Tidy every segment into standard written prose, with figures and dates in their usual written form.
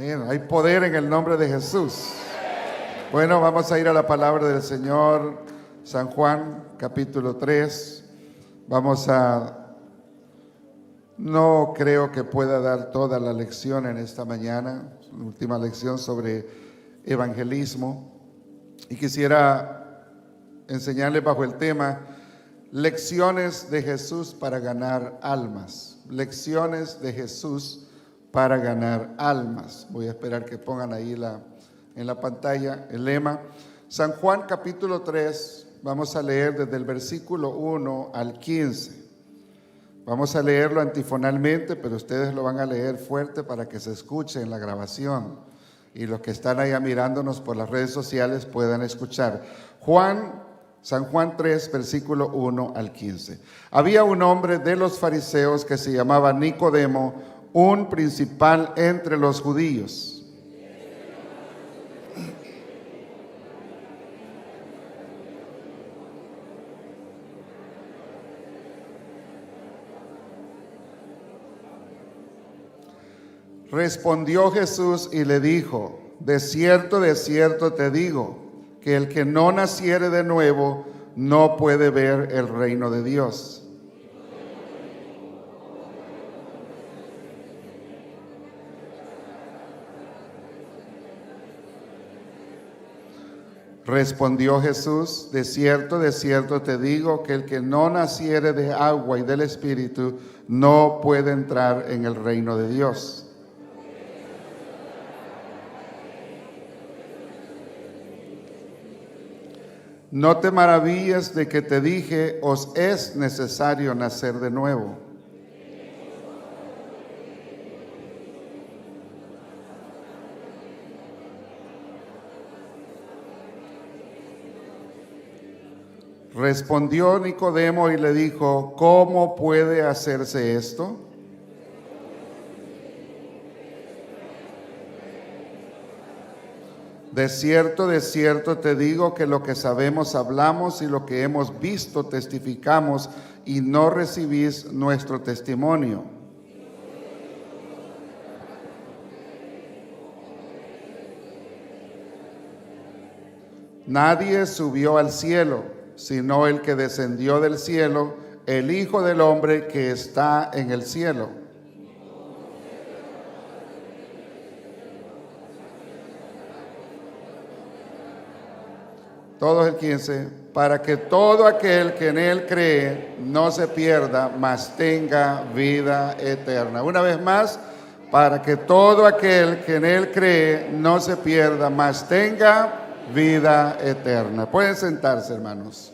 Bien, hay poder en el nombre de Jesús. Bueno, vamos a ir a la palabra del Señor, San Juan, capítulo 3. No creo que pueda dar toda la lección en esta mañana, la última lección sobre evangelismo. Y quisiera enseñarles bajo el tema, lecciones de Jesús para ganar almas. Lecciones de Jesús para ganar almas. Voy a esperar que pongan ahí en la pantalla el lema. San Juan capítulo 3, vamos a leer desde el versículo 1 al 15. Vamos a leerlo antifonalmente, pero ustedes lo van a leer fuerte para que se escuche en la grabación y los que están allá mirándonos por las redes sociales puedan escuchar. San Juan 3, versículo 1 al 15. Había un hombre de los fariseos que se llamaba Nicodemo, un principal entre los judíos. Respondió Jesús y le dijo: de cierto te digo, que el que no naciere de nuevo no puede ver el reino de Dios. Respondió Jesús: de cierto te digo, que el que no naciere de agua y del Espíritu no puede entrar en el reino de Dios. No te maravilles de que te dije, os es necesario nacer de nuevo. Respondió Nicodemo y le dijo: ¿cómo puede hacerse esto? De cierto te digo que lo que sabemos hablamos y lo que hemos visto testificamos y no recibís nuestro testimonio. Nadie subió al cielo, sino el que descendió del cielo, el Hijo del Hombre que está en el cielo. Todos el 15, para que todo aquel que en él cree no se pierda, mas tenga vida eterna. Una vez más, para que todo aquel que en él cree no se pierda, mas tenga vida eterna. Pueden sentarse, hermanos.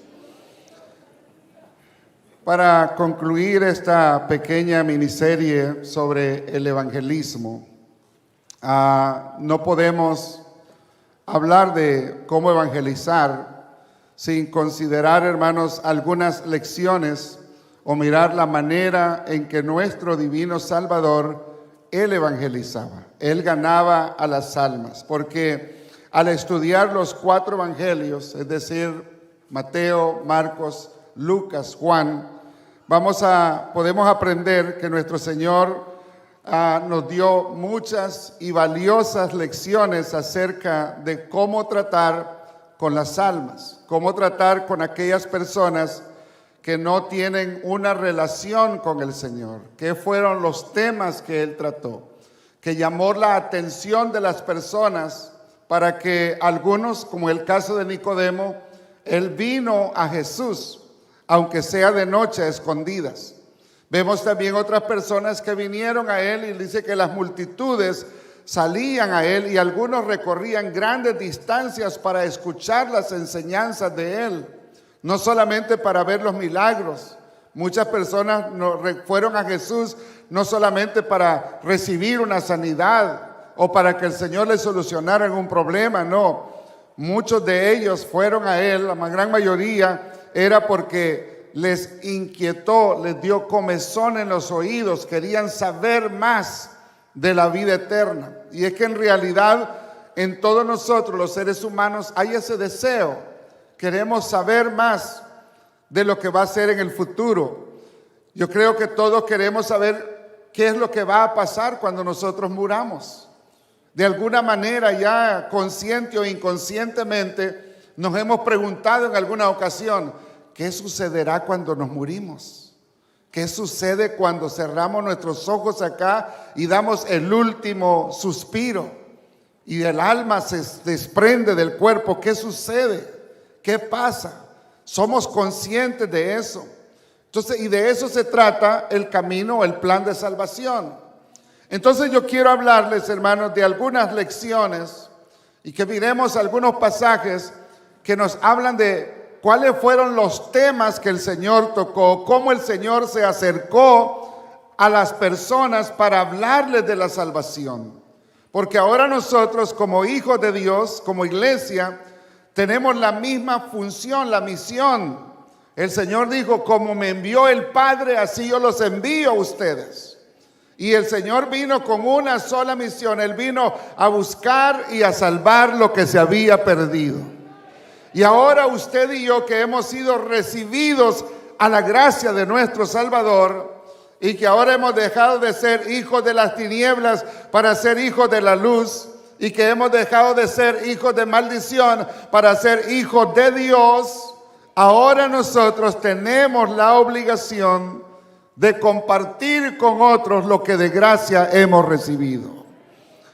Para concluir esta pequeña miniserie sobre el evangelismo, no podemos hablar de cómo evangelizar sin considerar, hermanos, algunas lecciones o mirar la manera en que nuestro divino Salvador, Él evangelizaba. Él ganaba a las almas, porque al estudiar los 4 evangelios, es decir, Mateo, Marcos, Lucas, Juan, podemos aprender que nuestro Señor nos dio muchas y valiosas lecciones acerca de cómo tratar con las almas, cómo tratar con aquellas personas que no tienen una relación con el Señor. ¿Qué fueron los temas que Él trató? Que llamó la atención de las personas para que algunos, como el caso de Nicodemo, él vino a Jesús, aunque sea de noche, a escondidas. Vemos también otras personas que vinieron a Él y dice que las multitudes salían a Él y algunos recorrían grandes distancias para escuchar las enseñanzas de Él, no solamente para ver los milagros. Muchas personas fueron a Jesús no solamente para recibir una sanidad o para que el Señor les solucionara un problema, no. Muchos de ellos fueron a Él, la gran mayoría, era porque les inquietó, les dio comezón en los oídos, querían saber más de la vida eterna. Y es que en realidad en todos nosotros los seres humanos hay ese deseo. Queremos saber más de lo que va a ser en el futuro. Yo creo que todos queremos saber qué es lo que va a pasar cuando nosotros muramos. De alguna manera, ya consciente o inconscientemente, nos hemos preguntado en alguna ocasión, ¿qué sucederá cuando nos morimos? ¿Qué sucede cuando cerramos nuestros ojos acá y damos el último suspiro y el alma se desprende del cuerpo? ¿Qué sucede? ¿Qué pasa? Somos conscientes de eso. Entonces, y de eso se trata el camino o el plan de salvación. Entonces yo quiero hablarles, hermanos, de algunas lecciones y que miremos algunos pasajes que nos hablan de cuáles fueron los temas que el Señor tocó, cómo el Señor se acercó a las personas para hablarles de la salvación. Porque ahora nosotros, como hijos de Dios, como iglesia, tenemos la misma función, la misión. El Señor dijo, como me envió el Padre, así yo los envío a ustedes. Y el Señor vino con una sola misión. Él vino a buscar y a salvar lo que se había perdido. Y ahora usted y yo, que hemos sido recibidos a la gracia de nuestro Salvador, y que ahora hemos dejado de ser hijos de las tinieblas para ser hijos de la luz, y que hemos dejado de ser hijos de maldición para ser hijos de Dios, ahora nosotros tenemos la obligación de compartir con otros lo que de gracia hemos recibido.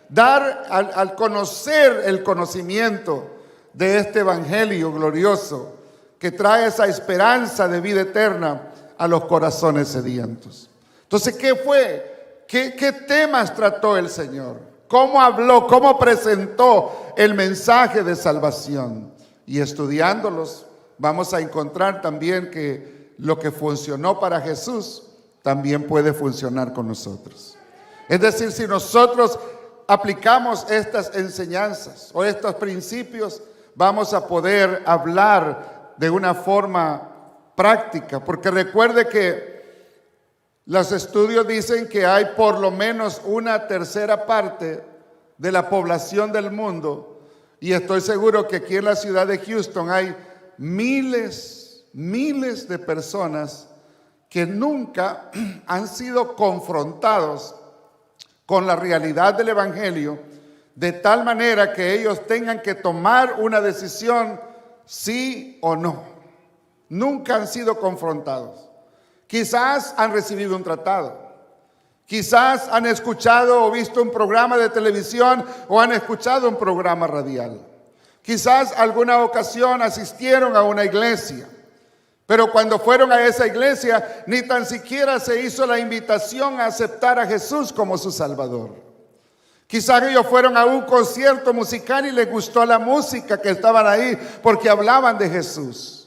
Dar al conocer el conocimiento de este evangelio glorioso que trae esa esperanza de vida eterna a los corazones sedientos. Entonces, ¿qué fue? ¿Qué temas trató el Señor? ¿Cómo habló? ¿Cómo presentó el mensaje de salvación? Y estudiándolos, vamos a encontrar también que lo que funcionó para Jesús también puede funcionar con nosotros. Es decir, si nosotros aplicamos estas enseñanzas o estos principios, vamos a poder hablar de una forma práctica. Porque recuerde que los estudios dicen que hay por lo menos una tercera parte de la población del mundo, y estoy seguro que aquí en la ciudad de Houston hay miles de personas que nunca han sido confrontados con la realidad del evangelio, de tal manera que ellos tengan que tomar una decisión sí o no. Nunca han sido confrontados. Quizás han recibido un tratado, quizás han escuchado o visto un programa de televisión o han escuchado un programa radial. Quizás alguna ocasión asistieron a una iglesia, pero cuando fueron a esa iglesia ni tan siquiera se hizo la invitación a aceptar a Jesús como su Salvador. Quizás ellos fueron a un concierto musical y les gustó la música que estaban ahí porque hablaban de Jesús.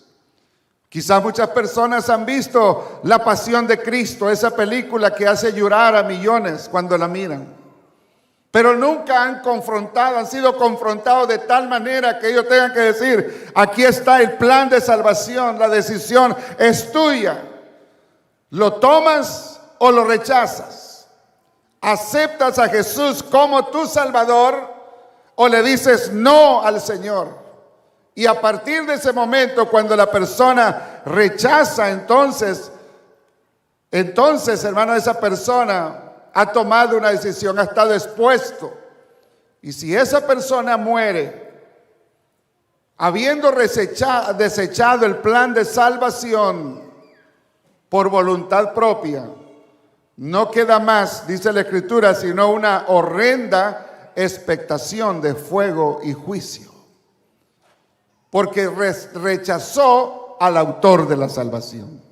Quizás muchas personas han visto La Pasión de Cristo, esa película que hace llorar a millones cuando la miran. Pero nunca han sido confrontados de tal manera que ellos tengan que decir, aquí está el plan de salvación, la decisión es tuya. ¿Lo tomas o lo rechazas? ¿Aceptas a Jesús como tu Salvador o le dices no al Señor? Y a partir de ese momento, cuando la persona rechaza, entonces, hermano, esa persona ha tomado una decisión, ha estado expuesto. Y si esa persona muere, habiendo desechado el plan de salvación por voluntad propia, no queda más, dice la Escritura, sino una horrenda expectación de fuego y juicio. Porque rechazó al autor de la salvación.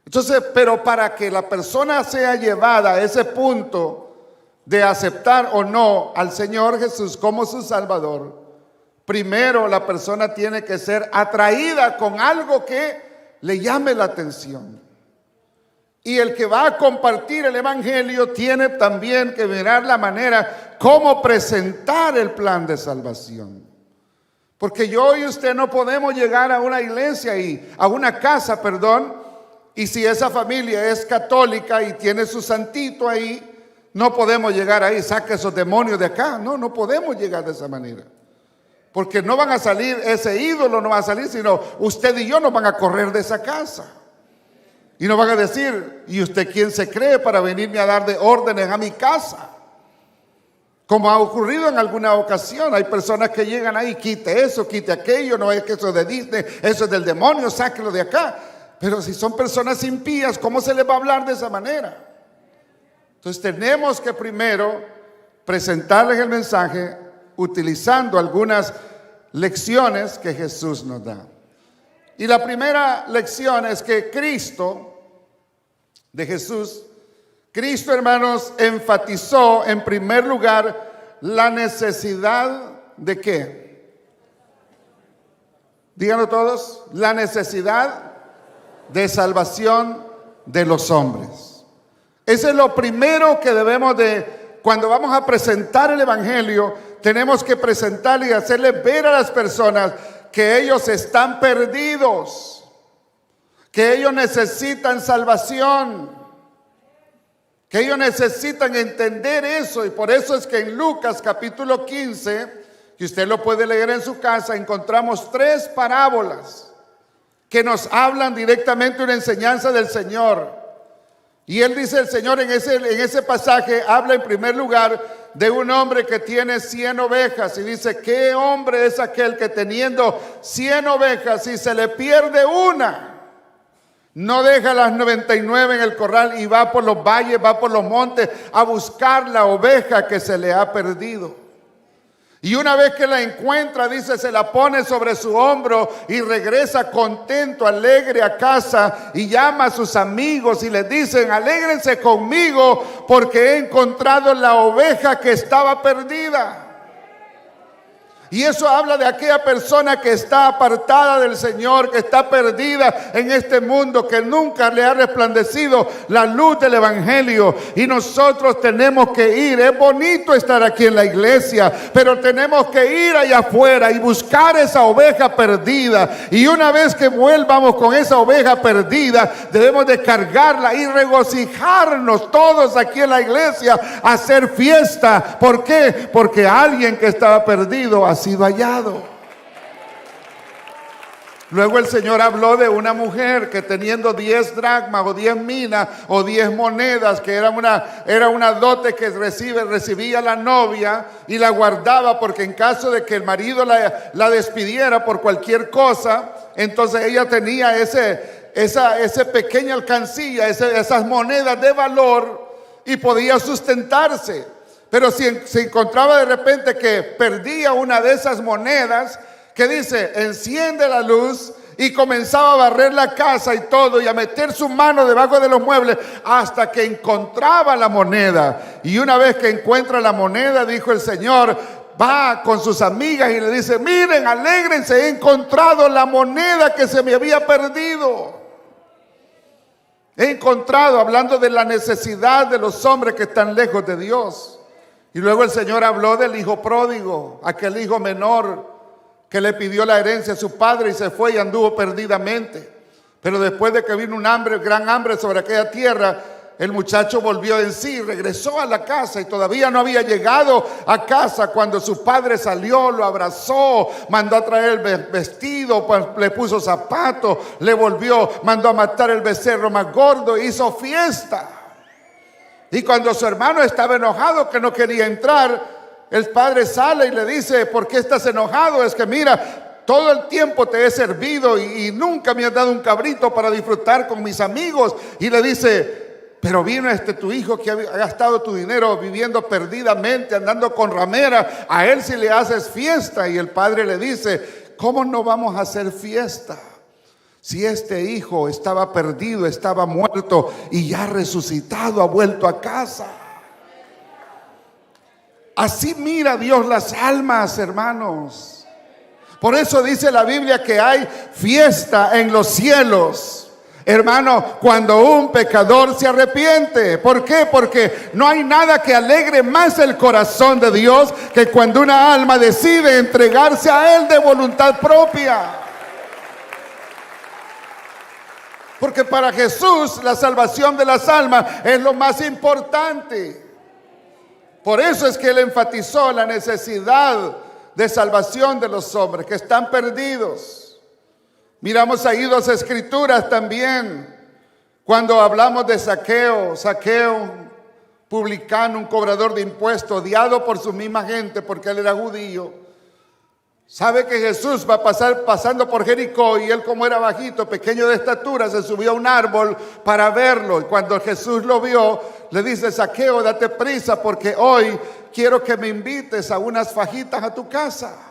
Entonces, pero para que la persona sea llevada a ese punto de aceptar o no al Señor Jesús como su Salvador, primero la persona tiene que ser atraída con algo que le llame la atención. Y el que va a compartir el evangelio tiene también que mirar la manera cómo presentar el plan de salvación. Porque yo y usted no podemos llegar a una iglesia a una casa, y si esa familia es católica y tiene su santito ahí, no podemos llegar ahí, saque esos demonios de acá. No podemos llegar de esa manera. Porque no van a salir, ese ídolo no va a salir, sino usted y yo nos van a correr de esa casa. Y nos van a decir, ¿y usted quién se cree para venirme a dar de órdenes a mi casa? Como ha ocurrido en alguna ocasión, hay personas que llegan ahí, quite eso, quite aquello, no es que eso es de Disney, eso es del demonio, sáquelo de acá. Pero si son personas impías, ¿cómo se les va a hablar de esa manera? Entonces tenemos que primero presentarles el mensaje utilizando algunas lecciones que Jesús nos da. Y la primera lección es que Cristo, hermanos, enfatizó en primer lugar la necesidad de ¿qué? Díganlo todos, la necesidad de salvación de los hombres. Ese es lo primero que debemos de, cuando vamos a presentar el evangelio, tenemos que presentarle y hacerle ver a las personas que ellos están perdidos, que ellos necesitan salvación, que ellos necesitan entender eso. Y por eso es que en Lucas capítulo 15, que usted lo puede leer en su casa, encontramos 3 parábolas que nos hablan directamente una enseñanza del Señor. Y él dice, el Señor en ese pasaje habla en primer lugar de un hombre que tiene 100 ovejas. Y dice, ¿qué hombre es aquel que teniendo 100 ovejas y se le pierde una, no deja las 99 en el corral y va por los valles, va por los montes a buscar la oveja que se le ha perdido? Y una vez que la encuentra, dice, se la pone sobre su hombro y regresa contento, alegre a casa, y llama a sus amigos y les dicen, alégrense conmigo porque he encontrado la oveja que estaba perdida. Y eso habla de aquella persona que está apartada del Señor, que está perdida en este mundo, que nunca le ha resplandecido la luz del evangelio. Y nosotros tenemos que ir. Es bonito estar aquí en la iglesia, pero tenemos que ir allá afuera y buscar esa oveja perdida. Y una vez que vuelvamos con esa oveja perdida, debemos de cargarla y regocijarnos todos aquí en la iglesia, a hacer fiesta. ¿Por qué? Porque alguien que estaba perdido ha sido hallado. Luego el Señor habló de una mujer que teniendo 10 dracmas o 10 minas o 10 monedas, que era una dote que recibía la novia y la guardaba, porque en caso de que el marido la despidiera por cualquier cosa, entonces ella tenía esa pequeña alcancía, esas monedas de valor, y podía sustentarse. Pero si se encontraba de repente que perdía una de esas monedas, que dice, enciende la luz y comenzaba a barrer la casa y todo, y a meter su mano debajo de los muebles hasta que encontraba la moneda. Y una vez que encuentra la moneda, dijo el Señor, va con sus amigas y le dice, miren, alégrense, he encontrado la moneda que se me había perdido. He encontrado, hablando de la necesidad de los hombres que están lejos de Dios. Y luego el Señor habló del hijo pródigo, aquel hijo menor que le pidió la herencia a su padre y se fue y anduvo perdidamente. Pero después de que vino un hambre, gran hambre sobre aquella tierra, el muchacho volvió en sí, regresó a la casa y todavía no había llegado a casa cuando su padre salió, lo abrazó, mandó a traer el vestido, le puso zapatos, le volvió, mandó a matar el becerro más gordo, hizo fiesta. Y cuando su hermano estaba enojado que no quería entrar, el padre sale y le dice, ¿por qué estás enojado? Es que mira, todo el tiempo te he servido y nunca me has dado un cabrito para disfrutar con mis amigos. Y le dice, pero vino tu hijo que ha gastado tu dinero viviendo perdidamente, andando con ramera, a él sí le haces fiesta. Y el padre le dice, ¿cómo no vamos a hacer fiesta? Si este hijo estaba perdido, estaba muerto y ya resucitado, ha vuelto a casa. Así mira Dios las almas, hermanos. Por eso dice la Biblia que hay fiesta en los cielos, hermano, cuando un pecador se arrepiente. ¿Por qué? Porque no hay nada que alegre más el corazón de Dios que cuando una alma decide entregarse a Él de voluntad propia. Porque para Jesús la salvación de las almas es lo más importante. Por eso es que Él enfatizó la necesidad de salvación de los hombres que están perdidos. Miramos ahí 2 escrituras también. Cuando hablamos de Zaqueo, publicano, un cobrador de impuestos, odiado por su misma gente porque él era judío. Sabe que Jesús va pasando por Jericó y él, como era bajito, pequeño de estatura, se subió a un árbol para verlo. Y cuando Jesús lo vio, le dice: Zaqueo, date prisa porque hoy quiero que me invites a unas fajitas a tu casa.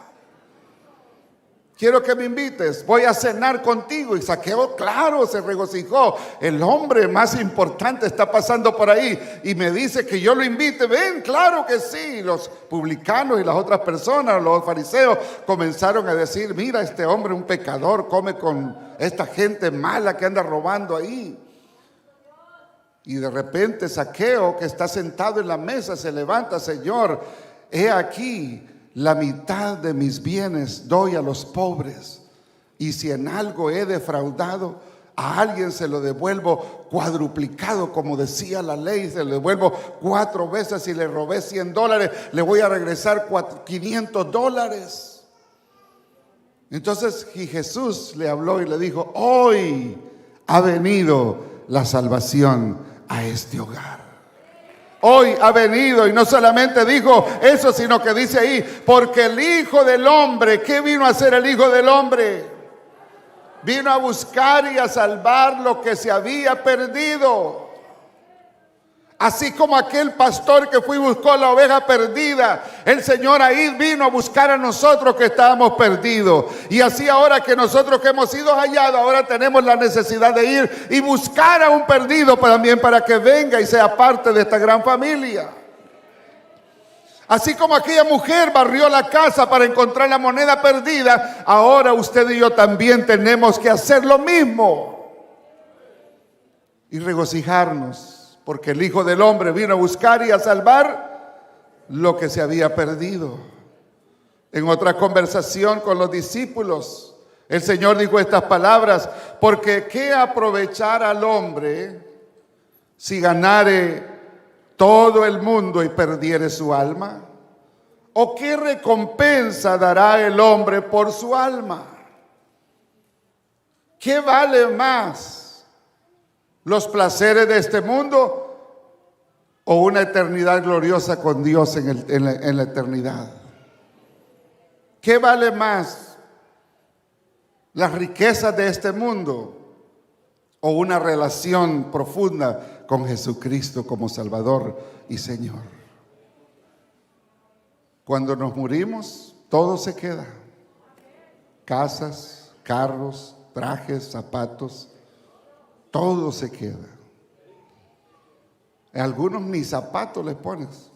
Quiero que me invites, voy a cenar contigo. Y Zaqueo, claro, se regocijó. El hombre más importante está pasando por ahí y me dice que yo lo invite. Ven, claro que sí. Los publicanos y las otras personas, los fariseos, comenzaron a decir: mira, este hombre, un pecador, come con esta gente mala que anda robando ahí. Y de repente Zaqueo, que está sentado en la mesa, se levanta: Señor, he aquí, la mitad de mis bienes doy a los pobres, y si en algo he defraudado a alguien, se lo devuelvo cuadruplicado, como decía la ley. Se lo devuelvo 4 veces. Si le robé $100, le voy a regresar $500. Entonces Jesús le habló y le dijo: hoy ha venido la salvación a este hogar. Hoy ha venido, y no solamente dijo eso, sino que dice ahí: porque el Hijo del Hombre, ¿qué vino a hacer el Hijo del Hombre? Vino a buscar y a salvar lo que se había perdido. Así como aquel pastor que fue y buscó la oveja perdida, el Señor ahí vino a buscar a nosotros que estábamos perdidos. Y así ahora que nosotros que hemos sido hallados, ahora tenemos la necesidad de ir y buscar a un perdido también, para que venga y sea parte de esta gran familia. Así como aquella mujer barrió la casa para encontrar la moneda perdida, ahora usted y yo también tenemos que hacer lo mismo y regocijarnos. Porque el Hijo del Hombre vino a buscar y a salvar lo que se había perdido. En otra conversación con los discípulos, el Señor dijo estas palabras: porque ¿qué aprovechará al hombre si ganare todo el mundo y perdiere su alma? ¿O qué recompensa dará el hombre por su alma? ¿Qué vale más? ¿Los placeres de este mundo o una eternidad gloriosa con Dios en la eternidad? ¿Qué vale más? ¿Las riquezas de este mundo o una relación profunda con Jesucristo como Salvador y Señor? Cuando nos morimos, todo se queda: casas, carros, trajes, zapatos. Todo se queda. A algunos ni zapatos les pones.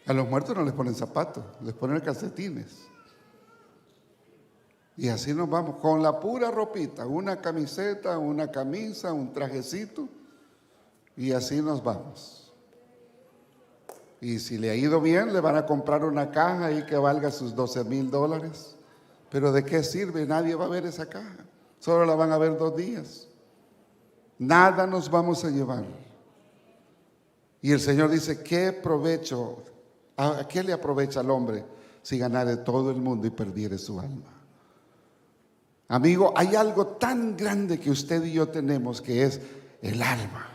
A los muertos no les ponen zapatos, les ponen calcetines. Y así nos vamos, con la pura ropita, una camiseta, una camisa, un trajecito, y así nos vamos. Y si le ha ido bien, le van a comprar una caja ahí que valga sus $12,000. Pero ¿de qué sirve? Nadie va a ver esa caja. Solo la van a ver 2 días. Nada nos vamos a llevar. Y el Señor dice: ¿qué provecho? ¿A qué le aprovecha al hombre si ganare todo el mundo y perdiere su alma? Amigo, hay algo tan grande que usted y yo tenemos, que es el alma.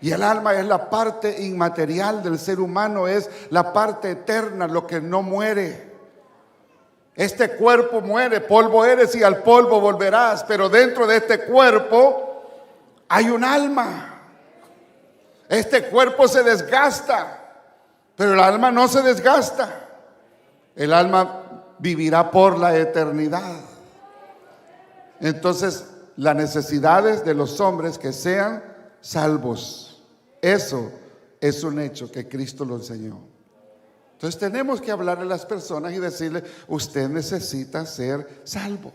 Y el alma es la parte inmaterial del ser humano, es la parte eterna, lo que no muere. Este cuerpo muere, polvo eres y al polvo volverás, pero dentro de este cuerpo hay un alma. Este cuerpo se desgasta, pero el alma no se desgasta. El alma vivirá por la eternidad. Entonces, las necesidades de los hombres que sean salvos, eso es un hecho que Cristo lo enseñó. Entonces tenemos que hablarle a las personas y decirle: usted necesita ser salvo,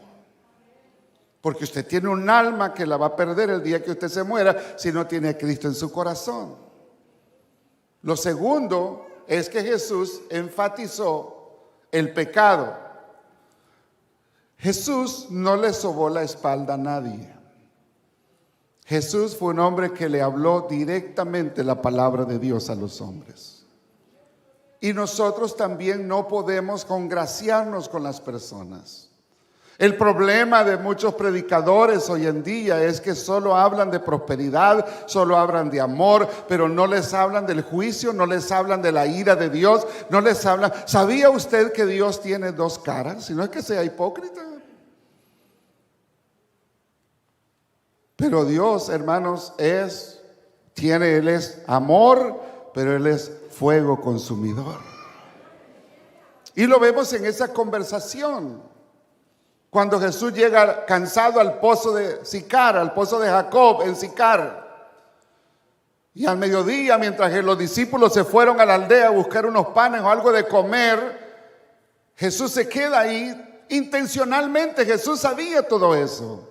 porque usted tiene un alma que la va a perder el día que usted se muera si no tiene a Cristo en su corazón. Lo segundo es que Jesús enfatizó el pecado. Jesús no le sobó la espalda a nadie. Jesús fue un hombre que le habló directamente la palabra de Dios a los hombres. Y nosotros también no podemos congraciarnos con las personas. El problema de muchos predicadores hoy en día es que solo hablan de prosperidad, solo hablan de amor, pero no les hablan del juicio, no les hablan de la ira de Dios, no les hablan. ¿Sabía usted que Dios tiene dos caras? Si no es que sea hipócrita. Pero Dios, hermanos, Él es amor, pero Él es fuego consumidor. Y lo vemos en esa conversación. Cuando Jesús llega cansado al pozo de Sicar, al pozo de Jacob en Sicar. Y al mediodía, mientras que los discípulos se fueron a la aldea a buscar unos panes o algo de comer, Jesús se queda ahí intencionalmente. Jesús sabía todo eso.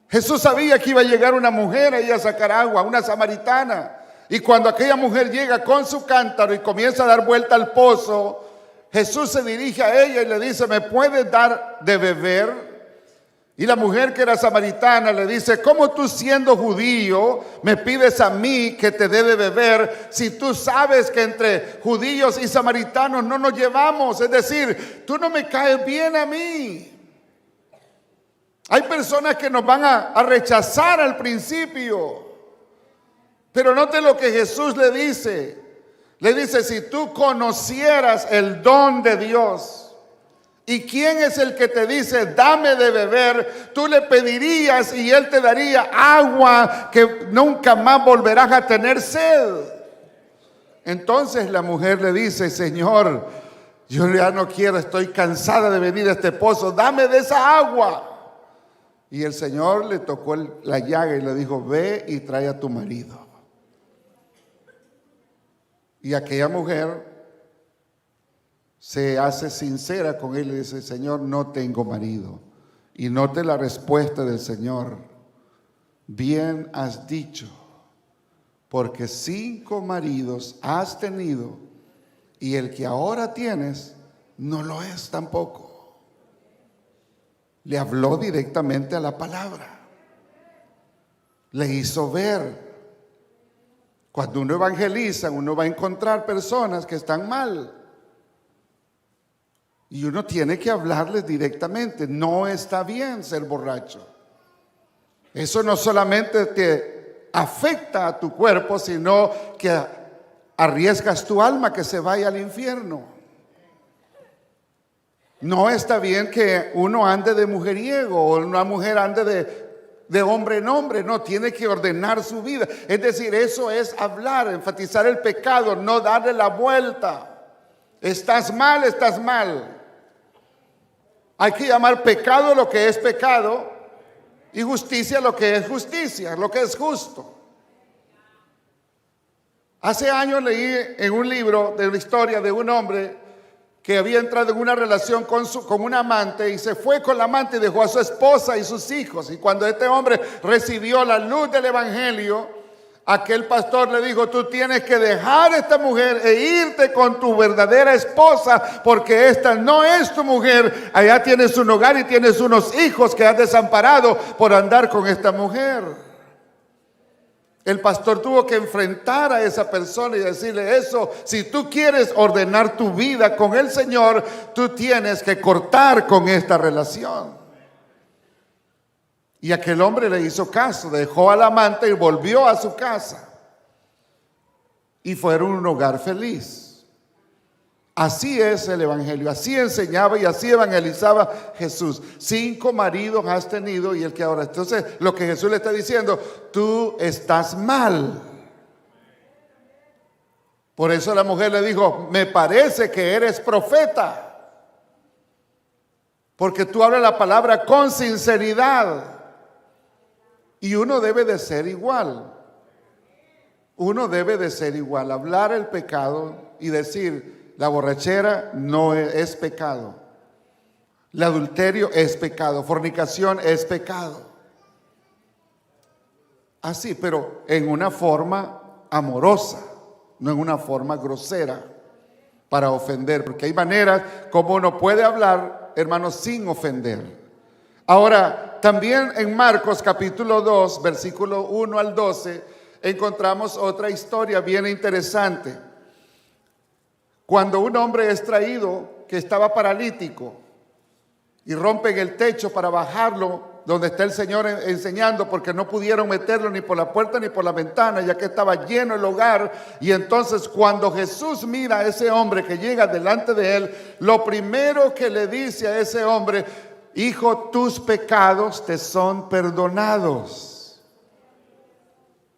Jesús sabía que iba a llegar una mujer ahí a sacar agua, una samaritana. Y cuando aquella mujer llega con su cántaro y comienza a dar vuelta al pozo, Jesús se dirige a ella y le dice: ¿me puedes dar de beber? Y la mujer, que era samaritana, le dice: ¿cómo tú, siendo judío, me pides a mí que te dé de beber si tú sabes que entre judíos y samaritanos no nos llevamos? Es decir, tú no me caes bien a mí. Hay personas que nos van a rechazar al principio, pero note lo que Jesús le dice. Le dice: si tú conocieras el don de Dios, ¿y quién es el que te dice dame de beber? Tú le pedirías y Él te daría agua que nunca más volverás a tener sed. Entonces la mujer le dice: Señor, yo ya no quiero, estoy cansada de venir a este pozo, dame de esa agua. Y el Señor le tocó la llaga y le dijo: ve y trae a tu marido. Y aquella mujer se hace sincera con él y dice: Señor, no tengo marido. Y note la respuesta del Señor: bien has dicho, porque 5 maridos has tenido y el que ahora tienes no lo es tampoco. Le habló directamente a la palabra. Le hizo ver. Cuando uno evangeliza, uno va a encontrar personas que están mal. Y uno tiene que hablarles directamente. No está bien ser borracho. Eso no solamente te afecta a tu cuerpo, sino que arriesgas tu alma que se vaya al infierno. No está bien que uno ande de mujeriego o una mujer ande de hombre en hombre. No, tiene que ordenar su vida. Es decir, eso es hablar, enfatizar el pecado, no darle la vuelta. Estás mal, estás mal. Hay que llamar pecado lo que es pecado y justicia lo que es justicia, lo que es justo. Hace años leí en un libro de una historia de un hombre que había entrado en una relación con un amante y se fue con la amante y dejó a su esposa y sus hijos. Y cuando este hombre recibió la luz del evangelio, aquel pastor le dijo: tú tienes que dejar a esta mujer e irte con tu verdadera esposa, porque esta no es tu mujer. Allá tienes un hogar y tienes unos hijos que has desamparado por andar con esta mujer. El pastor tuvo que enfrentar a esa persona y decirle: eso, si tú quieres ordenar tu vida con el Señor, tú tienes que cortar con esta relación. Y aquel hombre le hizo caso, dejó al amante y volvió a su casa. Y fueron un hogar feliz. Así es el evangelio, así enseñaba y así evangelizaba Jesús. 5 maridos has tenido y el que ahora. Entonces, lo que Jesús le está diciendo: tú estás mal. Por eso la mujer le dijo: me parece que eres profeta, porque tú hablas la palabra con sinceridad. Y uno debe de ser igual. Uno debe de ser igual, hablar el pecado y decir: la borrachera no es pecado, el adulterio es pecado, fornicación es pecado. Así, pero en una forma amorosa, no en una forma grosera para ofender, porque hay maneras como uno puede hablar, hermanos, sin ofender. Ahora, también en Marcos capítulo 2, versículo 1 al 12, encontramos otra historia bien interesante. Cuando un hombre es traído que estaba paralítico y rompen el techo para bajarlo donde está el Señor enseñando, porque no pudieron meterlo ni por la puerta ni por la ventana, ya que estaba lleno el hogar. Y entonces cuando Jesús mira a ese hombre que llega delante de él, lo primero que le dice a ese hombre: hijo, tus pecados te son perdonados.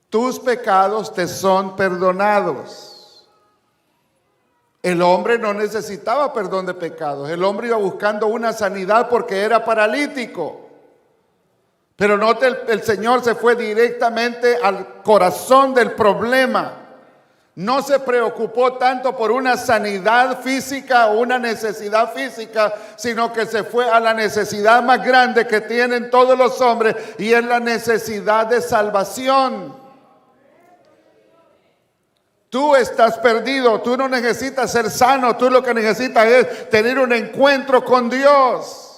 Tus pecados te son perdonados. El hombre no necesitaba perdón de pecados. El hombre iba buscando una sanidad porque era paralítico. Pero note, el Señor se fue directamente al corazón del problema. No se preocupó tanto por una sanidad física o una necesidad física, sino que se fue a la necesidad más grande que tienen todos los hombres, y es la necesidad de salvación. Tú estás perdido, tú no necesitas ser sano, tú lo que necesitas es tener un encuentro con Dios.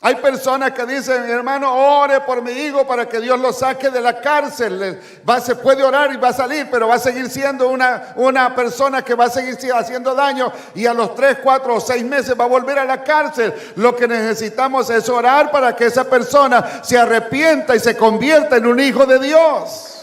Hay personas que dicen: hermano, ore por mi hijo para que Dios lo saque de la cárcel. Se puede orar y va a salir, pero va a seguir siendo una persona que va a seguir haciendo daño, y a los 3, 4 o 6 meses va a volver a la cárcel. Lo que necesitamos es orar para que esa persona se arrepienta y se convierta en un hijo de Dios.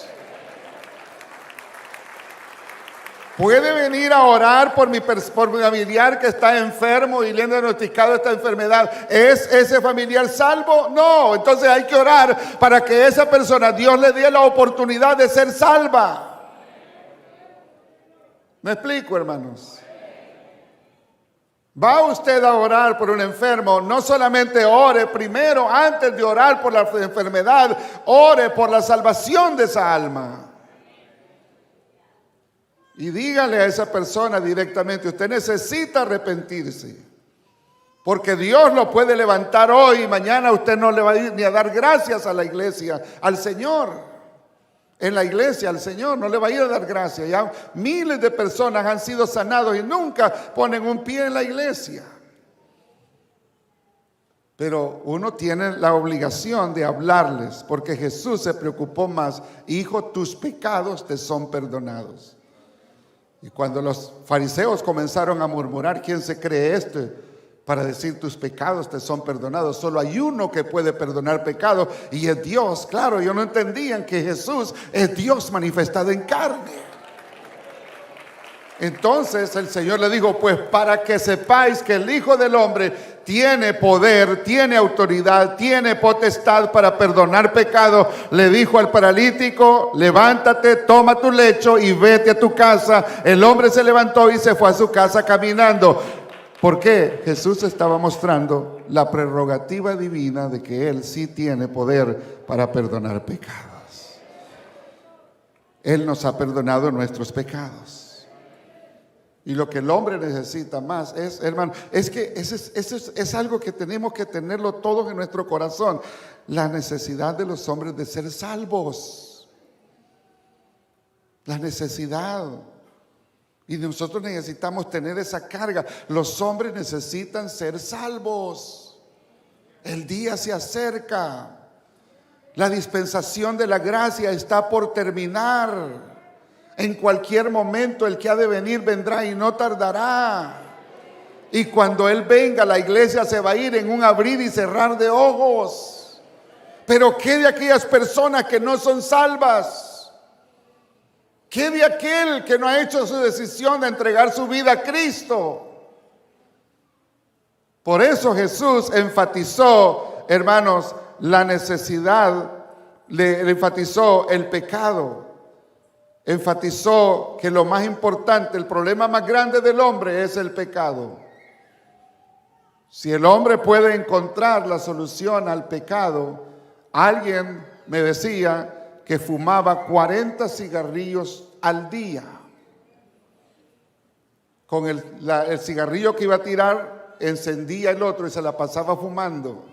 Puede venir a orar por mi familiar que está enfermo y le han diagnosticado esta enfermedad. ¿Es ese familiar salvo? No. Entonces hay que orar para que esa persona, Dios le dé la oportunidad de ser salva. ¿Me explico, hermanos? Va usted a orar por un enfermo, no solamente ore primero, antes de orar por la enfermedad, ore por la salvación de esa alma. Y dígale a esa persona directamente: usted necesita arrepentirse, porque Dios lo puede levantar hoy y mañana usted no le va a ir ni a dar gracias a la iglesia, al Señor. En la iglesia al Señor no le va a ir a dar gracias. Ya miles de personas han sido sanados y nunca ponen un pie en la iglesia. Pero uno tiene la obligación de hablarles, porque Jesús se preocupó más: hijo, tus pecados te son perdonados. Y cuando los fariseos comenzaron a murmurar: ¿quién se cree este para decir tus pecados te son perdonados? Solo hay uno que puede perdonar pecados, y es Dios. Claro, ellos no entendían que Jesús es Dios manifestado en carne. Entonces el Señor le dijo: pues para que sepáis que el Hijo del Hombre tiene poder, tiene autoridad, tiene potestad para perdonar pecados, le dijo al paralítico: levántate, toma tu lecho y vete a tu casa. El hombre se levantó y se fue a su casa caminando. ¿Por qué? Jesús estaba mostrando la prerrogativa divina de que Él sí tiene poder para perdonar pecados. Él nos ha perdonado nuestros pecados. Y lo que el hombre necesita más es, hermano, es que es algo que tenemos que tenerlo todos en nuestro corazón: la necesidad de los hombres de ser salvos. La necesidad. Y nosotros necesitamos tener esa carga. Los hombres necesitan ser salvos. El día se acerca. La dispensación de la gracia está por terminar. En cualquier momento el que ha de venir vendrá y no tardará. Y cuando Él venga, la iglesia se va a ir en un abrir y cerrar de ojos. Pero ¿qué de aquellas personas que no son salvas? ¿Qué de aquel que no ha hecho su decisión de entregar su vida a Cristo? Por eso Jesús enfatizó, hermanos, la necesidad, le enfatizó el pecado. Enfatizó que lo más importante, el problema más grande del hombre es el pecado. Si el hombre puede encontrar la solución al pecado, alguien me decía que fumaba 40 cigarrillos al día. Con el cigarrillo que iba a tirar, encendía el otro y se la pasaba fumando.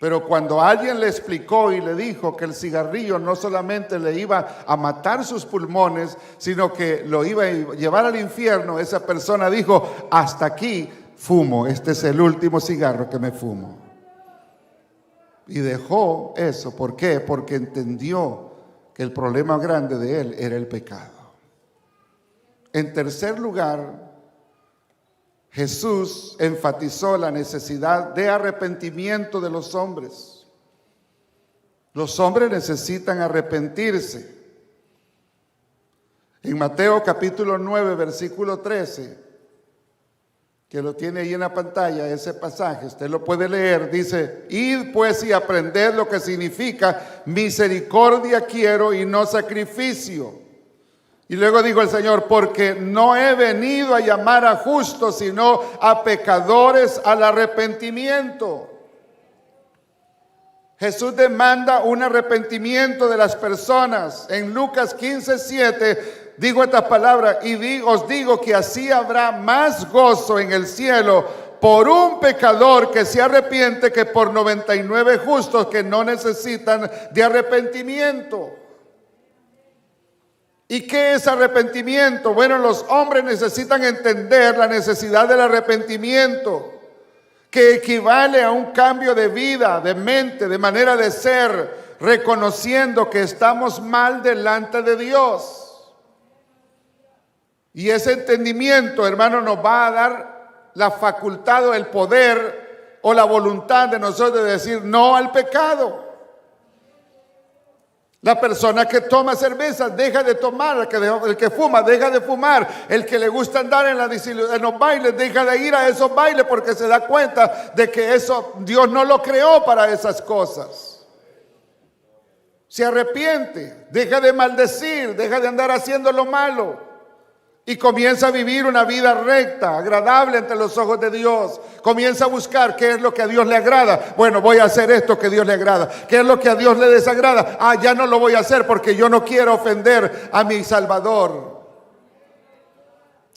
Pero cuando alguien le explicó y le dijo que el cigarrillo no solamente le iba a matar sus pulmones, sino que lo iba a llevar al infierno, esa persona dijo: hasta aquí fumo, este es el último cigarro que me fumo. Y dejó eso. ¿Por qué? Porque entendió que el problema grande de él era el pecado. En tercer lugar, Jesús enfatizó la necesidad de arrepentimiento de los hombres. Los hombres necesitan arrepentirse. En Mateo capítulo 9, versículo 13, que lo tiene ahí en la pantalla, ese pasaje, usted lo puede leer, dice: id pues y aprended lo que significa misericordia quiero y no sacrificio. Y luego dijo el Señor: porque no he venido a llamar a justos, sino a pecadores al arrepentimiento. Jesús demanda un arrepentimiento de las personas. En Lucas 15:7 digo estas palabras: y os digo que así habrá más gozo en el cielo por un pecador que se arrepiente que por 99 justos que no necesitan de arrepentimiento. ¿Y qué es arrepentimiento? Bueno, los hombres necesitan entender la necesidad del arrepentimiento, que equivale a un cambio de vida, de mente, de manera de ser, reconociendo que estamos mal delante de Dios. Y ese entendimiento, hermano, nos va a dar la facultad o el poder o la voluntad de nosotros de decir no al pecado. La persona que toma cerveza deja de tomar, el que fuma deja de fumar, el que le gusta andar en los bailes deja de ir a esos bailes porque se da cuenta de que eso Dios no lo creó para esas cosas. Se arrepiente, deja de maldecir, deja de andar haciendo lo malo y comienza a vivir una vida recta, agradable ante los ojos de Dios. Comienza a buscar qué es lo que a Dios le agrada. Bueno, voy a hacer esto que a Dios le agrada. ¿Qué es lo que a Dios le desagrada? Ya no lo voy a hacer porque yo no quiero ofender a mi Salvador.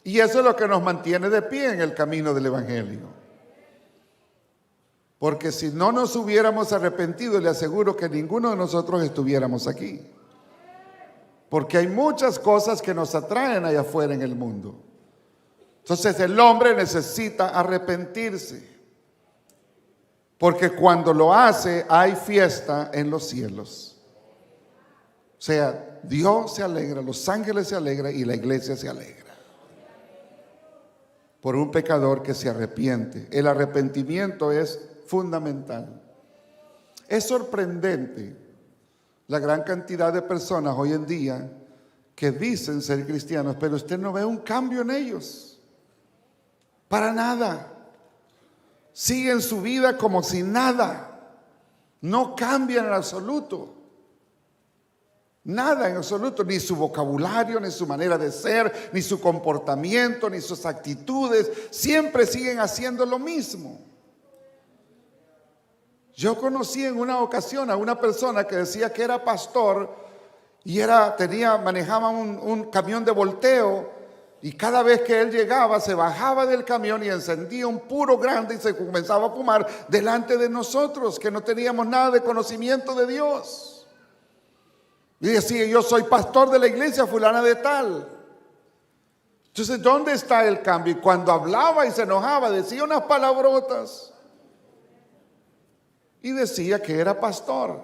Y eso es lo que nos mantiene de pie en el camino del Evangelio. Porque si no nos hubiéramos arrepentido, le aseguro que ninguno de nosotros estuviéramos aquí. Porque hay muchas cosas que nos atraen allá afuera en el mundo. Entonces el hombre necesita arrepentirse. Porque cuando lo hace hay fiesta en los cielos. O sea, Dios se alegra, los ángeles se alegran y la iglesia se alegra. Por un pecador que se arrepiente. El arrepentimiento es fundamental. Es sorprendente la gran cantidad de personas hoy en día que dicen ser cristianos, pero usted no ve un cambio en ellos. Para nada. Siguen su vida como si nada. No cambian en absoluto. Nada en absoluto. Ni su vocabulario, ni su manera de ser, ni su comportamiento, ni sus actitudes. Siempre siguen haciendo lo mismo. Yo conocí en una ocasión a una persona que decía que era pastor y manejaba un camión de volteo, y cada vez que él llegaba se bajaba del camión y encendía un puro grande y se comenzaba a fumar delante de nosotros que no teníamos nada de conocimiento de Dios. Y decía: yo soy pastor de la iglesia fulana de tal. Entonces, ¿dónde está el cambio? Y cuando hablaba y se enojaba decía unas palabrotas. Y decía que era pastor.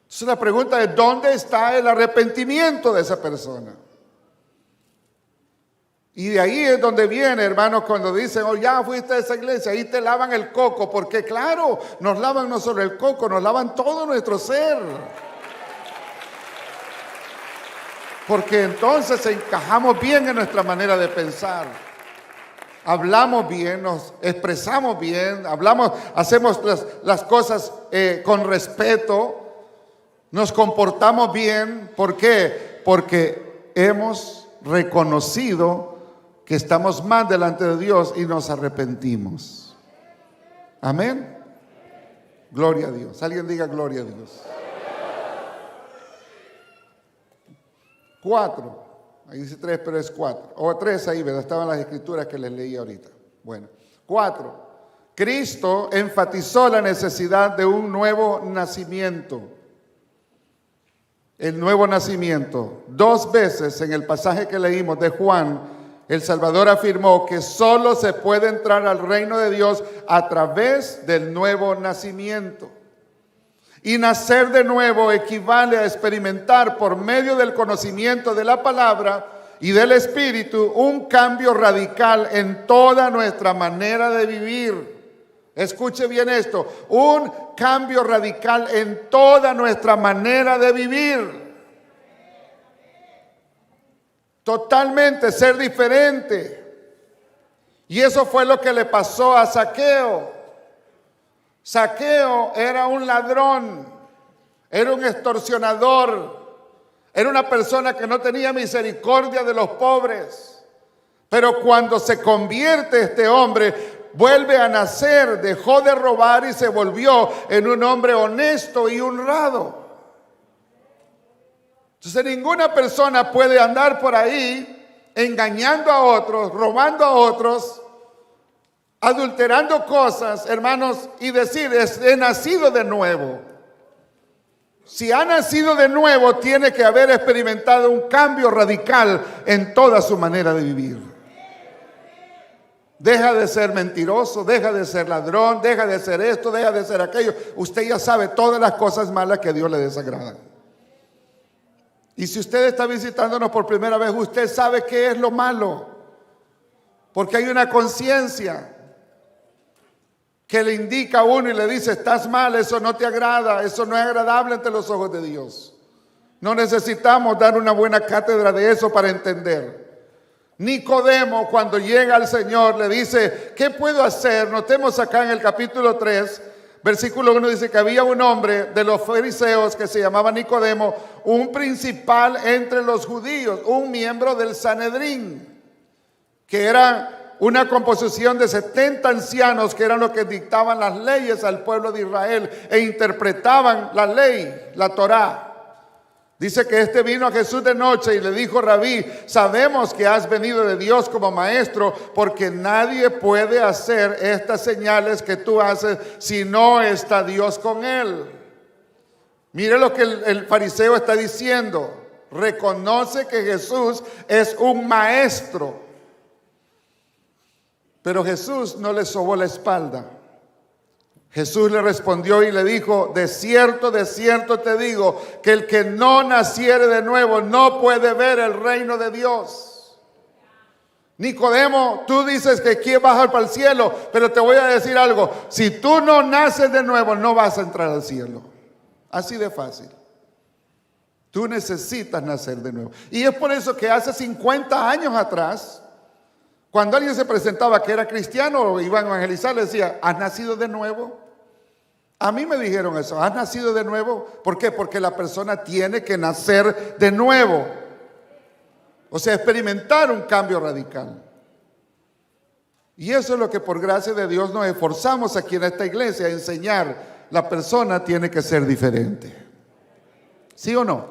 Entonces la pregunta es: ¿dónde está el arrepentimiento de esa persona? Y de ahí es donde viene, hermanos, cuando dicen: oh, ya fuiste a esa iglesia, ahí te lavan el coco. Porque claro, nos lavan no solo el coco, nos lavan todo nuestro ser. Porque entonces encajamos bien en nuestra manera de pensar. Hablamos bien, nos expresamos bien, hacemos las cosas con respeto, nos comportamos bien. ¿Por qué? Porque hemos reconocido que estamos mal delante de Dios y nos arrepentimos. Amén. Gloria a Dios. Alguien diga gloria a Dios. 4. Ahí dice 3, pero es 4. O 3 ahí, ¿verdad? Estaban las escrituras que les leí ahorita. Bueno, 4. Cristo enfatizó la necesidad de un nuevo nacimiento. El nuevo nacimiento. 2 veces en el pasaje que leímos de Juan, el Salvador afirmó que solo se puede entrar al reino de Dios a través del nuevo nacimiento. Y nacer de nuevo equivale a experimentar por medio del conocimiento de la palabra y del Espíritu, un cambio radical en toda nuestra manera de vivir. Escuche bien esto, un cambio radical en toda nuestra manera de vivir. Totalmente ser diferente. Y eso fue lo que le pasó a Zaqueo. Zaqueo era un ladrón, era un extorsionador, era una persona que no tenía misericordia de los pobres. Pero cuando se convierte este hombre, vuelve a nacer, dejó de robar y se volvió en un hombre honesto y honrado. Entonces ninguna persona puede andar por ahí engañando a otros, robando a otros, adulterando cosas, hermanos, y decir, he nacido de nuevo. Si ha nacido de nuevo, tiene que haber experimentado un cambio radical en toda su manera de vivir. Deja de ser mentiroso, deja de ser ladrón, deja de ser esto, deja de ser aquello. Usted ya sabe todas las cosas malas que a Dios le desagradan. Y si usted está visitándonos por primera vez, usted sabe qué es lo malo. Porque hay una conciencia que le indica a uno y le dice, estás mal, eso no te agrada, eso no es agradable ante los ojos de Dios. No necesitamos dar una buena cátedra de eso para entender. Nicodemo, cuando llega al Señor, le dice, ¿qué puedo hacer? Notemos acá en el capítulo 3, versículo 1, dice que había un hombre de los fariseos que se llamaba Nicodemo, un principal entre los judíos, un miembro del Sanedrín, que era una composición de 70 ancianos que eran los que dictaban las leyes al pueblo de Israel e interpretaban la ley, la Torá. Dice que este vino a Jesús de noche y le dijo, Rabí, sabemos que has venido de Dios como maestro, porque nadie puede hacer estas señales que tú haces si no está Dios con él. Mire lo que el fariseo está diciendo. Reconoce que Jesús es un maestro. Pero Jesús no le sobó la espalda. Jesús le respondió y le dijo, de cierto te digo, que el que no naciere de nuevo no puede ver el reino de Dios. Nicodemo, tú dices que quieres bajar para el cielo, pero te voy a decir algo, si tú no naces de nuevo, no vas a entrar al cielo. Así de fácil. Tú necesitas nacer de nuevo. Y es por eso que hace 50 años atrás, cuando alguien se presentaba que era cristiano o iba a evangelizar, le decía, ¿has nacido de nuevo? A mí me dijeron eso, ¿has nacido de nuevo? ¿Por qué? Porque la persona tiene que nacer de nuevo. O sea, experimentar un cambio radical. Y eso es lo que por gracia de Dios nos esforzamos aquí en esta iglesia a enseñar. La persona tiene que ser diferente. ¿Sí o no?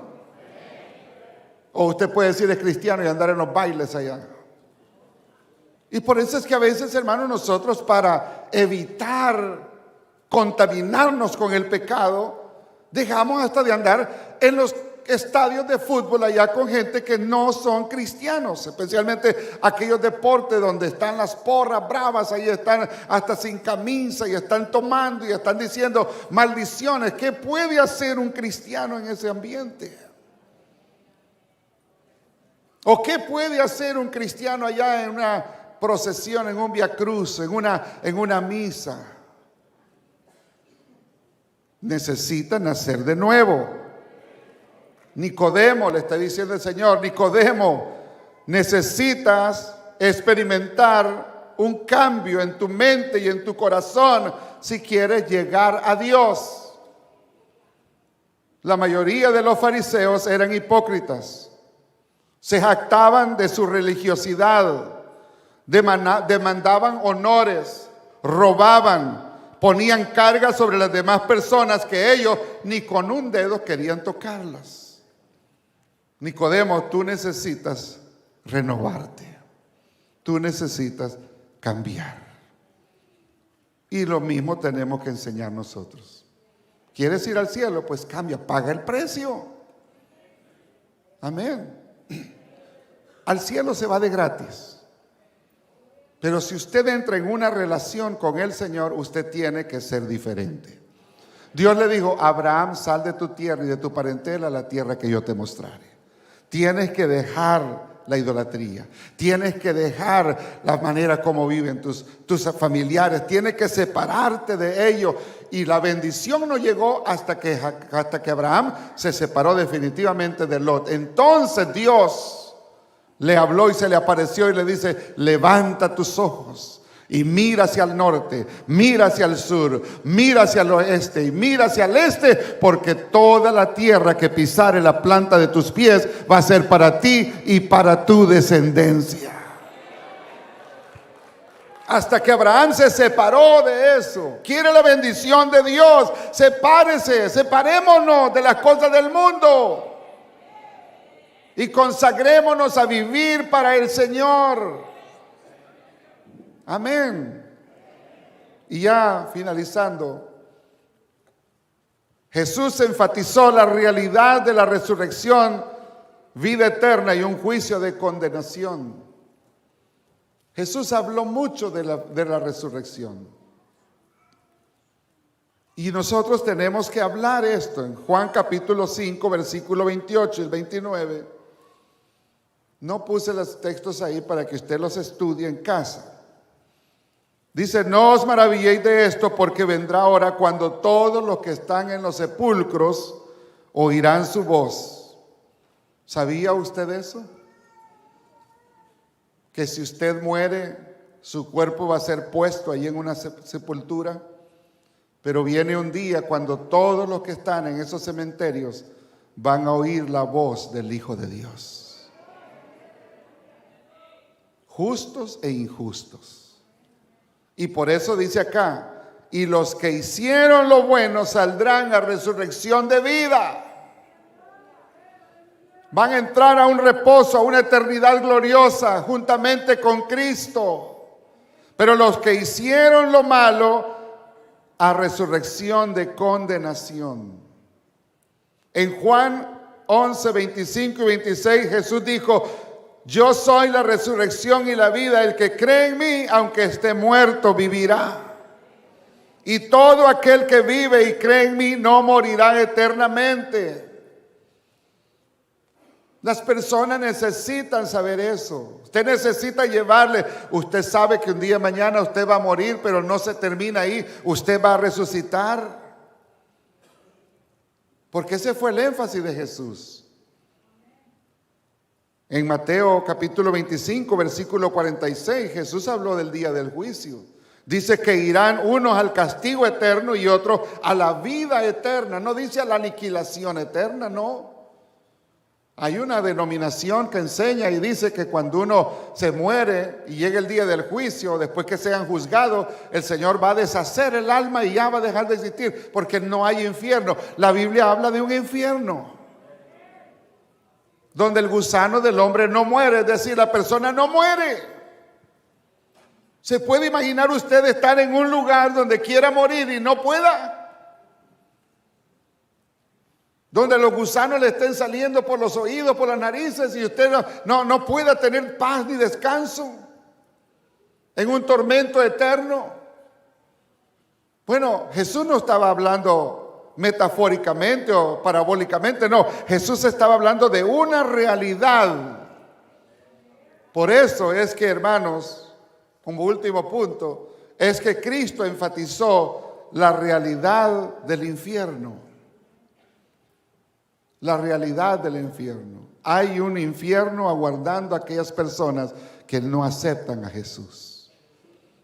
O usted puede decir es cristiano y andar en los bailes allá. Y por eso es que a veces, hermanos, nosotros para evitar contaminarnos con el pecado, dejamos hasta de andar en los estadios de fútbol allá con gente que no son cristianos, especialmente aquellos deportes donde están las porras bravas, ahí están hasta sin camisa y están tomando y están diciendo maldiciones. ¿Qué puede hacer un cristiano en ese ambiente? ¿O qué puede hacer un cristiano allá en una procesión, en un vía cruz, en una misa? Necesita nacer de nuevo. Nicodemo, le está diciendo el Señor, Nicodemo, necesitas experimentar un cambio en tu mente y en tu corazón si quieres llegar a Dios. La mayoría de los fariseos eran hipócritas. Se jactaban de su religiosidad, demandaban honores, robaban, ponían cargas sobre las demás personas que ellos ni con un dedo querían tocarlas. Nicodemo, tú necesitas renovarte. Tú necesitas cambiar. Y lo mismo tenemos que enseñar nosotros. ¿Quieres ir al cielo? Pues cambia, paga el precio. Amén. Al cielo se va de gratis. Pero si usted entra en una relación con el Señor, usted tiene que ser diferente. Dios le dijo, Abraham, sal de tu tierra y de tu parentela a la tierra que yo te mostraré. Tienes que dejar la idolatría. Tienes que dejar la manera como viven tus familiares. Tienes que separarte de ellos. Y la bendición no llegó hasta que Abraham se separó definitivamente de Lot. Entonces Dios le habló y se le apareció y le dice: levanta tus ojos y mira hacia el norte, mira hacia el sur, mira hacia el oeste y mira hacia el este, porque toda la tierra que pisare la planta de tus pies va a ser para ti y para tu descendencia. Hasta que Abraham se separó de eso. Quiere la bendición de Dios. Separémonos de las cosas del mundo y consagrémonos a vivir para el Señor. Amén. Y ya finalizando, Jesús enfatizó la realidad de la resurrección, vida eterna y un juicio de condenación. Jesús habló mucho de la resurrección. Y nosotros tenemos que hablar esto en Juan capítulo 5, versículo 28 y 29. No puse los textos ahí para que usted los estudie en casa. Dice: no os maravilléis de esto, porque vendrá hora cuando todos los que están en los sepulcros oirán su voz. ¿Sabía usted eso? Que si usted muere, su cuerpo va a ser puesto ahí en una sepultura. Pero viene un día cuando todos los que están en esos cementerios van a oír la voz del Hijo de Dios. Justos e injustos. Y por eso dice acá: y los que hicieron lo bueno saldrán a resurrección de vida. Van a entrar a un reposo, a una eternidad gloriosa, juntamente con Cristo. Pero los que hicieron lo malo, a resurrección de condenación. En Juan 11, 25 y 26, Jesús dijo: yo soy la resurrección y la vida. El que cree en mí, aunque esté muerto, vivirá. Y todo aquel que vive y cree en mí no morirá eternamente. Las personas necesitan saber eso. Usted necesita llevarle. Usted sabe que un día mañana usted va a morir, pero no se termina ahí. Usted va a resucitar. Porque ese fue el énfasis de Jesús. En Mateo capítulo 25, versículo 46, Jesús habló del día del juicio. Dice que irán unos al castigo eterno y otros a la vida eterna. No dice a la aniquilación eterna, no. Hay una denominación que enseña y dice que cuando uno se muere y llega el día del juicio, después que sean juzgados, el Señor va a deshacer el alma y ya va a dejar de existir, porque no hay infierno. La Biblia habla de un infierno donde el gusano del hombre no muere, es decir, la persona no muere. ¿Se puede imaginar usted estar en un lugar donde quiera morir y no pueda? Donde los gusanos le estén saliendo por los oídos, por las narices, y usted no pueda tener paz ni descanso en un tormento eterno. Bueno, Jesús no estaba hablando metafóricamente o parabólicamente, no. Jesús estaba hablando de una realidad. Por eso es que, hermanos, como último punto, es que Cristo enfatizó la realidad del infierno. La realidad del infierno. Hay un infierno aguardando a aquellas personas que no aceptan a Jesús.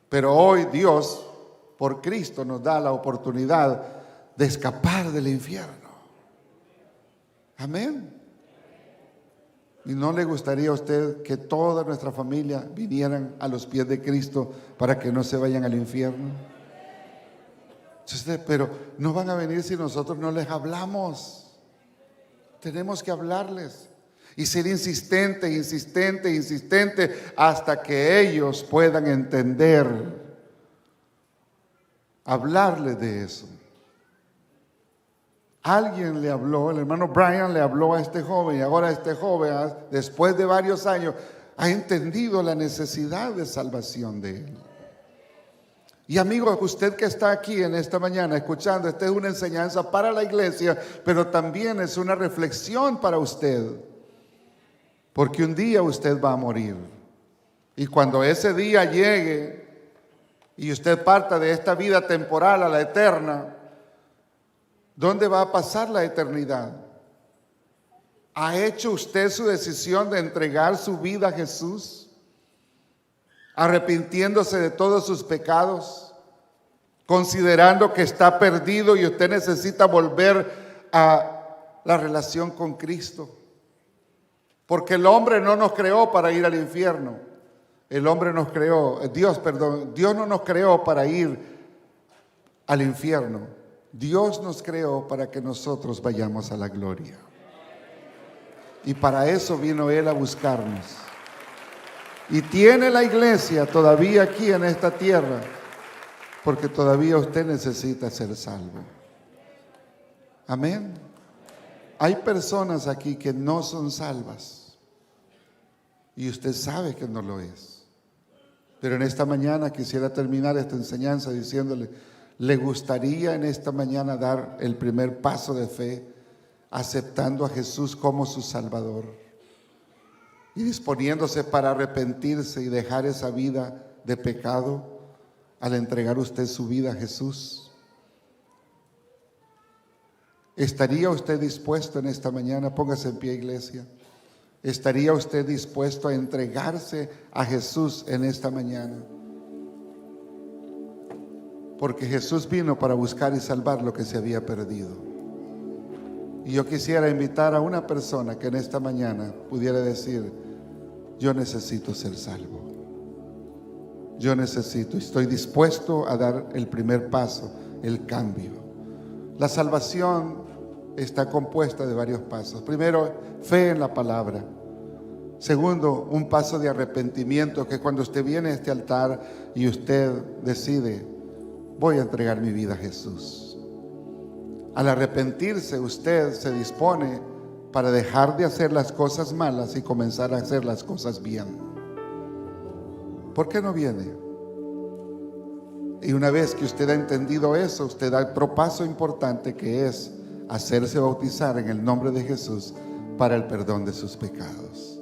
Pero hoy Dios, por Cristo, nos da la oportunidad de escapar del infierno. Amén. ¿Y no le gustaría a usted que toda nuestra familia vinieran a los pies de Cristo para que no se vayan al infierno? Pero no van a venir si nosotros no les hablamos. Tenemos que hablarles y ser insistente hasta que ellos puedan entender. Hablarles de eso. Alguien le habló, el hermano Brian le habló a este joven, y ahora este joven, después de varios años, ha entendido la necesidad de salvación de él. Y amigo, usted que está aquí en esta mañana escuchando, esta es una enseñanza para la iglesia, pero también es una reflexión para usted. Porque un día usted va a morir. Y cuando ese día llegue y usted parta de esta vida temporal a la eterna, ¿dónde va a pasar la eternidad? ¿Ha hecho usted su decisión de entregar su vida a Jesús, arrepintiéndose de todos sus pecados, considerando que está perdido y usted necesita volver a la relación con Cristo? Porque el hombre no nos creó para ir al infierno. Dios no nos creó para ir al infierno. Dios nos creó para que nosotros vayamos a la gloria. Y para eso vino Él a buscarnos. Y tiene la iglesia todavía aquí en esta tierra, porque todavía usted necesita ser salvo. Amén. Hay personas aquí que no son salvas. Y usted sabe que no lo es. Pero en esta mañana quisiera terminar esta enseñanza diciéndole, ¿le gustaría en esta mañana dar el primer paso de fe, aceptando a Jesús como su Salvador y disponiéndose para arrepentirse y dejar esa vida de pecado al entregar usted su vida a Jesús? ¿Estaría usted dispuesto en esta mañana? Póngase en pie, iglesia. ¿Estaría usted dispuesto a entregarse a Jesús en esta mañana? Porque Jesús vino para buscar y salvar lo que se había perdido. Y yo quisiera invitar a una persona que en esta mañana pudiera decir, yo necesito ser salvo. Yo estoy dispuesto a dar el primer paso, el cambio. La salvación está compuesta de varios pasos. Primero, fe en la palabra. Segundo, un paso de arrepentimiento, que cuando usted viene a este altar y usted decide, voy a entregar mi vida a Jesús. Al arrepentirse, usted se dispone para dejar de hacer las cosas malas y comenzar a hacer las cosas bien. ¿Por qué no viene? Y una vez que usted ha entendido eso, usted da otro paso importante, que es hacerse bautizar en el nombre de Jesús para el perdón de sus pecados.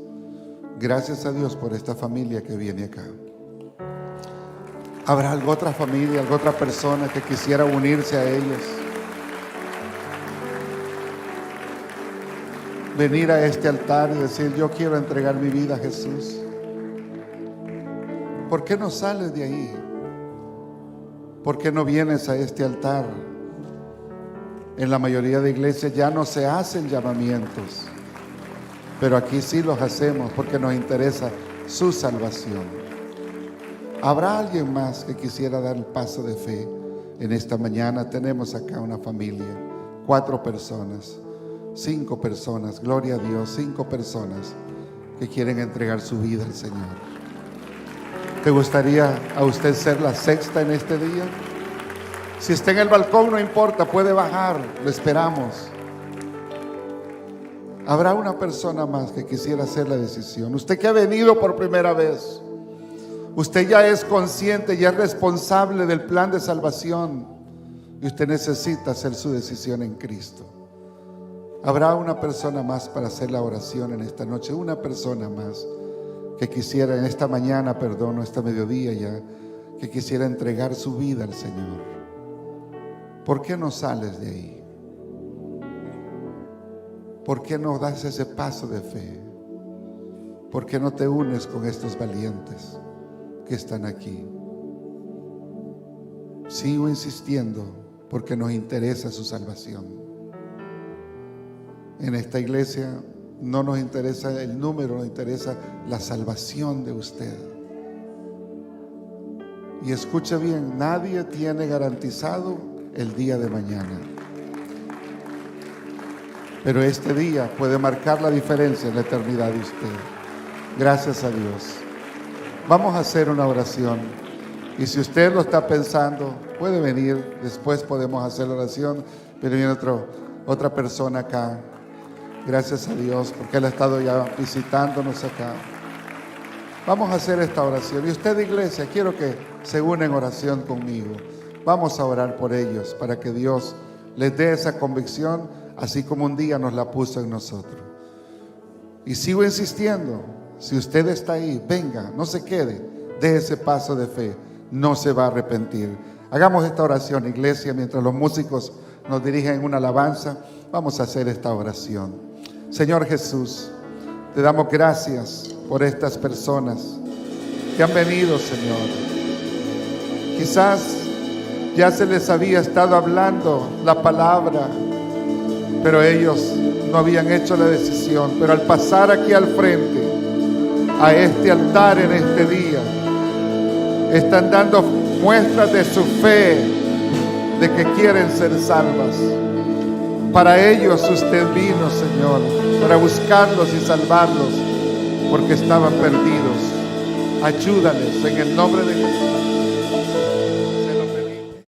Gracias a Dios por esta familia que viene acá. ¿Habrá alguna otra familia, alguna otra persona que quisiera unirse a ellos? Venir a este altar y decir, yo quiero entregar mi vida a Jesús. ¿Por qué no sales de ahí? ¿Por qué no vienes a este altar? En la mayoría de iglesias ya no se hacen llamamientos, pero aquí sí los hacemos porque nos interesa su salvación. ¿Habrá alguien más que quisiera dar el paso de fe en esta mañana? Tenemos acá una familia, 4 personas, 5 personas, gloria a Dios, 5 personas que quieren entregar su vida al Señor. ¿Te gustaría a usted ser la 6ª en este día? Si está en el balcón, no importa, puede bajar, lo esperamos. Habrá una persona más que quisiera hacer la decisión. Usted que ha venido por primera vez, usted ya es consciente, ya es responsable del plan de salvación y usted necesita hacer su decisión en Cristo. Habrá una persona más para hacer la oración en esta noche, una persona más que quisiera en esta mañana, o este mediodía ya, que quisiera entregar su vida al Señor. ¿Por qué no sales de ahí? ¿Por qué no das ese paso de fe? ¿Por qué no te unes con estos valientes que están aquí? Sigo insistiendo porque nos interesa su salvación. En esta iglesia no nos interesa el número, nos interesa la salvación de usted. Y escuche bien, nadie tiene garantizado el día de mañana. Pero este día puede marcar la diferencia en la eternidad de usted. Gracias a Dios. Vamos a hacer una oración. Y si usted lo está pensando, puede venir. Después podemos hacer la oración. Pero viene otra persona acá. Gracias a Dios porque Él ha estado ya visitándonos acá. Vamos a hacer esta oración. Y usted, iglesia, quiero que se una en oración conmigo. Vamos a orar por ellos para que Dios les dé esa convicción, así como un día nos la puso en nosotros. Y sigo insistiendo, si usted está ahí, venga, no se quede, deje ese paso de fe, no se va a arrepentir. Hagamos esta oración, iglesia, mientras los músicos nos dirigen en una alabanza, vamos a hacer esta oración. Señor Jesús, te damos gracias por estas personas que han venido, Señor. Quizás ya se les había estado hablando la palabra, pero ellos no habían hecho la decisión. Pero al pasar aquí al frente, a este altar en este día, están dando muestras de su fe, de que quieren ser salvas. Para ellos usted vino, Señor, para buscarlos y salvarlos, porque estaban perdidos. Ayúdales en el nombre de Jesús.